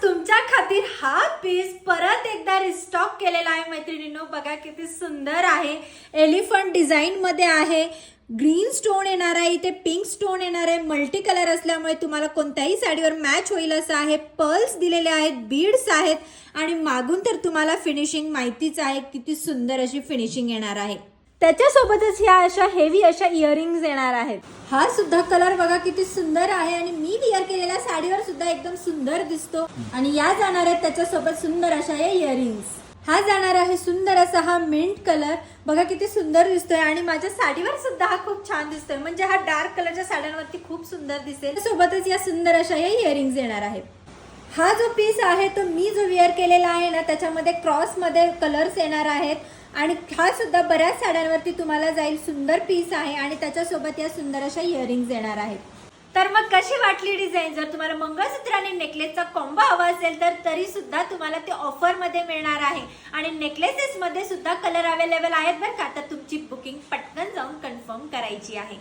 तुमच्या खातीर हा पीस परत एकदा रिस्टॉक केलेला आहे मैत्रिणींनो. बघा किती सुंदर आहे. एलिफंट डिझाइन मध्ये आहे. ग्रीन स्टोन येणार आहे, इथे पिंक स्टोन येणार आहे. मल्टी कलर असल्यामुळे तुम्हाला कोणत्याही साडीवर मॅच होईल असं आहे. पर्ल्स दिलेले आहेत, बीड्स आहेत आणि मागून तर तुम्हाला फिनिशिंग माहितीच आहे किती सुंदर अशी फिनिशिंग येणार आहे. त्याच्यासोबतच ह्या अशा हेवी अशा इयरिंग्स येणार आहेत. हा सुद्धा कलर बघा किती सुंदर आहे आणि मी विअर केलेल्या साडीवर सुद्धा एकदम सुंदर दिसतो. आणि या जाणार आहेत त्याच्यासोबत सुंदर अशा या इयरिंग्स. हा जाणार आहे सुंदर असा हा मिंट कलर. बघा किती सुंदर दिसतोय आणि माझ्या साडीवर सुद्धा हा खूप छान दिसतोय. म्हणजे हा डार्क कलरच्या साड्यांवरती खूप सुंदर दिसेल. सोबतच या सुंदर अशा या इयरिंग्स येणार आहेत. हा जो पीस आहे तो मी जो वेअर केलेला आहे ना त्याच्यामध्ये क्रॉस मध्ये कलर्स येणार आहेत आणि हा सुद्धा बऱ्याच साड्यांवरती तुम्हाला जाईल. सुंदर पीस आहे आणि त्याच्यासोबत या सुंदर अशा इयरिंग्स येणार आहेत. तर मग कशी वाटली डिझाईन? जर तुम्हाला मंगळसूत्र आणि नेकलेसचा कॉम्बो हवा असेल तर तरी सुद्धा तुम्हाला ते ऑफर मध्ये मिळणार आहे. आणि नेकलेसेस मध्ये सुद्धा कलर अवेलेबल आहेत बरं का. तर तुमची बुकिंग पटकन जाऊन कन्फर्म करायची आहे.